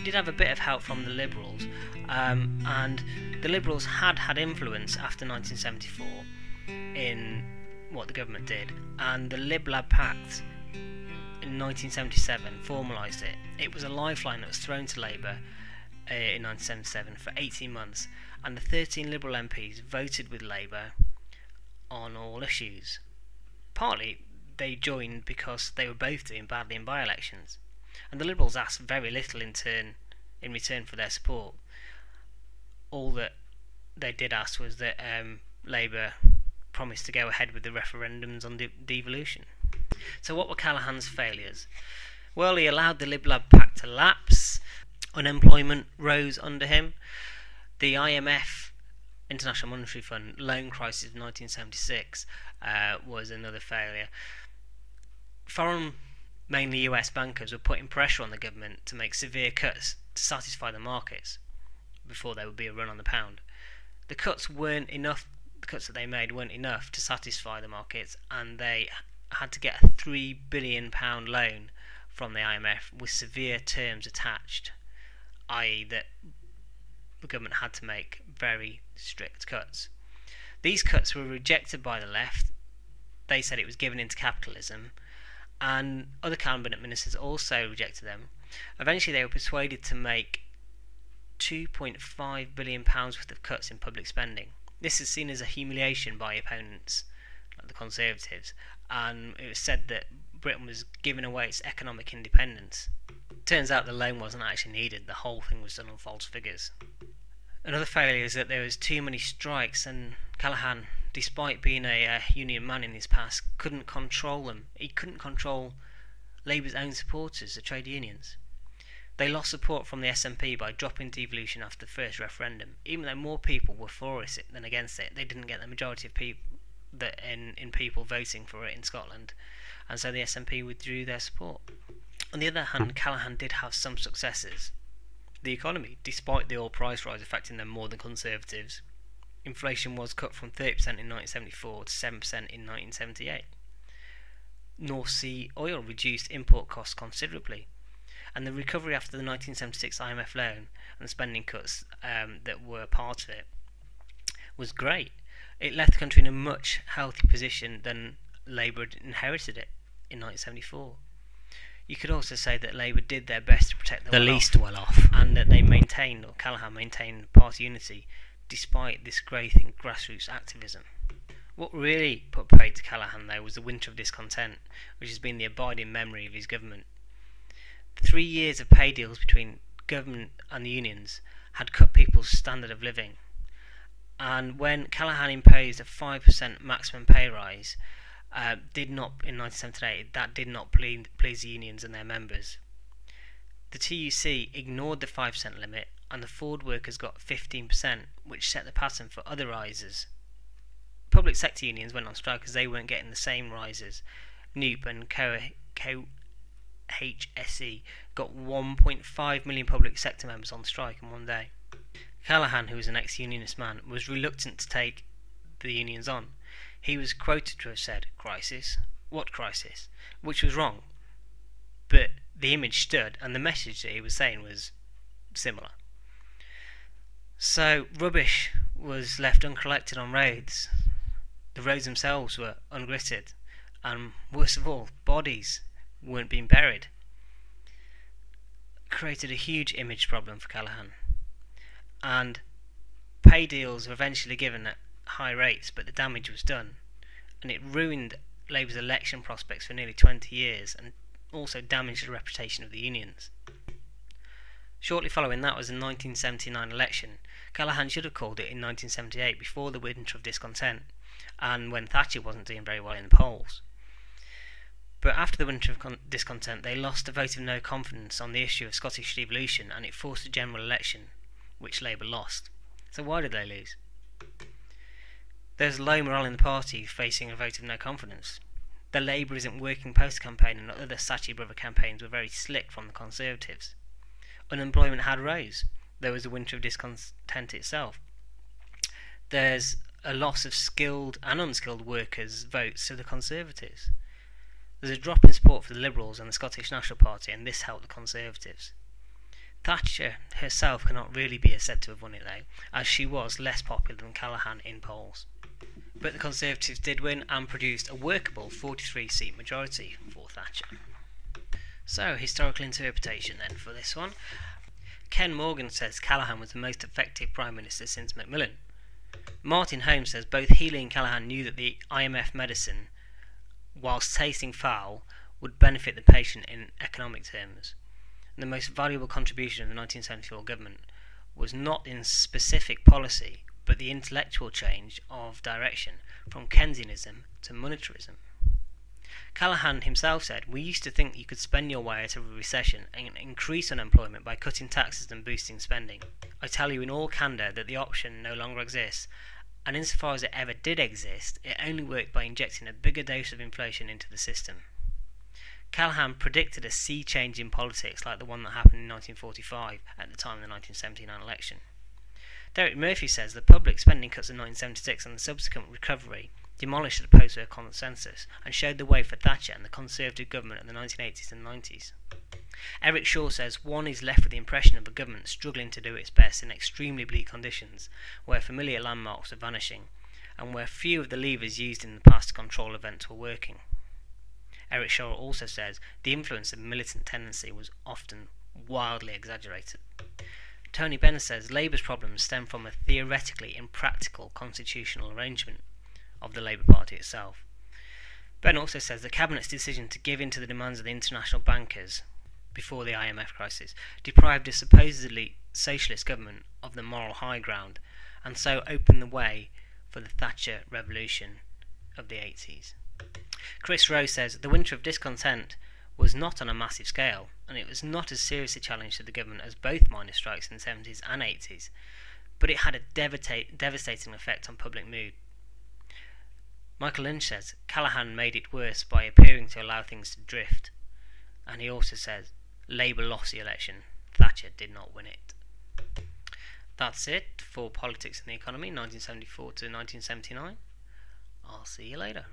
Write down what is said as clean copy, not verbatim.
did have a bit of help from the Liberals, and the Liberals had influence after 1974 in what the government did, and the Lib Lab Pact in 1977 formalised it. It was a lifeline that was thrown to Labour in 1977 for 18 months, and the 13 Liberal MPs voted with Labour on all issues. Partly they joined because they were both doing badly in by-elections, and the Liberals asked very little in return for their support. All that they did ask was that Labour promised to go ahead with the referendums on devolution. So what were Callaghan's failures? Well, he allowed the Lib Lab Pact to lapse. Unemployment rose under him. The IMF, International Monetary Fund, loan crisis of 1976 was another failure. Foreign, mainly US bankers, were putting pressure on the government to make severe cuts to satisfy the markets before there would be a run on the pound. The cuts weren't enough. The cuts that they made weren't enough to satisfy the markets, and they had to get a £3 billion loan from the IMF with severe terms attached, i.e. that the government had to make very strict cuts. These cuts were rejected by the left. They said it was given into capitalism, and other cabinet ministers also rejected them. Eventually they were persuaded to make £2.5 billion worth of cuts in public spending. This is seen as a humiliation by opponents, like the Conservatives, and it was said that Britain was giving away its economic independence. Turns out the loan wasn't actually needed. The whole thing was done on false figures. Another failure is that there was too many strikes, and Callaghan, despite being a union man in his past, couldn't control them. He couldn't control Labour's own supporters, the trade unions. They lost support from the SNP by dropping devolution after the first referendum. Even though more people were for it than against it, they didn't get the majority of people in people voting for it in Scotland, and so the SNP withdrew their support. On the other hand, Callaghan did have some successes. The economy, despite the oil price rise affecting them more than Conservatives, inflation was cut from 30% in 1974 to 7% in 1978. North Sea oil reduced import costs considerably, and the recovery after the 1976 IMF loan and spending cuts that were part of it was great. It left the country in a much healthier position than Labour had inherited it in 1974. You could also say that Labour did their best to protect the least well off, and that they maintained, or Callaghan maintained, party unity despite this growth in grassroots activism. What really put paid to Callaghan, though, was the winter of discontent, which has been the abiding memory of his government. 3 years of pay deals between government and the unions had cut people's standard of living, and when Callaghan imposed a 5% maximum pay rise, in 1978, that did not please the unions and their members. The TUC ignored the 5% limit, and the Ford workers got 15%, which set the pattern for other rises. Public sector unions went on strike because they weren't getting the same rises. NUP and HSE got 1.5 million public sector members on strike in one day. Callaghan, who was an ex-unionist man, was reluctant to take the unions on. He was quoted to have said, "Crisis? What crisis?" which was wrong, but the image stood, and the message that he was saying was similar. So rubbish was left uncollected on roads. The roads themselves were ungritted, and worst of all, bodies weren't being buried. It created a huge image problem for Callaghan, and pay deals were eventually given at high rates, but the damage was done, and it ruined Labour's election prospects for nearly 20 years and also damaged the reputation of the unions. Shortly following that was the 1979 election. Callaghan should have called it in 1978, before the winter of discontent, and when Thatcher wasn't doing very well in the polls. But after the winter of discontent, they lost a vote of no confidence on the issue of Scottish devolution, and it forced a general election, which Labour lost. So why did they lose? There's low morale in the party facing a vote of no confidence. The Labour Isn't Working post-campaign and other Saatchi Brother campaigns were very slick from the Conservatives. Unemployment had rose. There was the winter of discontent itself. There's a loss of skilled and unskilled workers' votes to the Conservatives. There's a drop in support for the Liberals and the Scottish National Party, and this helped the Conservatives. Thatcher herself cannot really be said to have won it though, as she was less popular than Callaghan in polls. But the Conservatives did win and produced a workable 43-seat majority for Thatcher. So, historical interpretation then for this one. Ken Morgan says Callaghan was the most effective Prime Minister since Macmillan. Martin Holmes says both Healey and Callaghan knew that the IMF medicine, whilst tasting foul, would benefit the patient in economic terms. And the most valuable contribution of the 1974 government was not in specific policy, but the intellectual change of direction from Keynesianism to monetarism. Callaghan himself said, "We used to think you could spend your way out of a recession and increase unemployment by cutting taxes and boosting spending. I tell you in all candour that the option no longer exists, and insofar as it ever did exist, it only worked by injecting a bigger dose of inflation into the system." Callaghan predicted a sea change in politics like the one that happened in 1945 at the time of the 1979 election. Derek Murphy says the public spending cuts of 1976 and the subsequent recovery demolished the post-war consensus and showed the way for Thatcher and the Conservative government of the 1980s and 90s. Eric Shaw says one is left with the impression of a government struggling to do its best in extremely bleak conditions, where familiar landmarks are vanishing, and where few of the levers used in the past to control events were working. Eric Shaw also says the influence of militant tendency was often wildly exaggerated. Tony Benner says Labour's problems stem from a theoretically impractical constitutional arrangement of the Labour Party itself. Ben also says the Cabinet's decision to give in to the demands of the international bankers before the IMF crisis deprived a supposedly socialist government of the moral high ground, and so opened the way for the Thatcher revolution of the 80s. Chris Rowe says the winter of discontent was not on a massive scale, and it was not as serious a challenge to the government as both miners' strikes in the 70s and 80s, but it had a devastating effect on public mood. Michael Lynch says Callaghan made it worse by appearing to allow things to drift, and he also says Labour lost the election, Thatcher did not win it. That's it for Politics and the Economy 1974 to 1979. I'll see you later.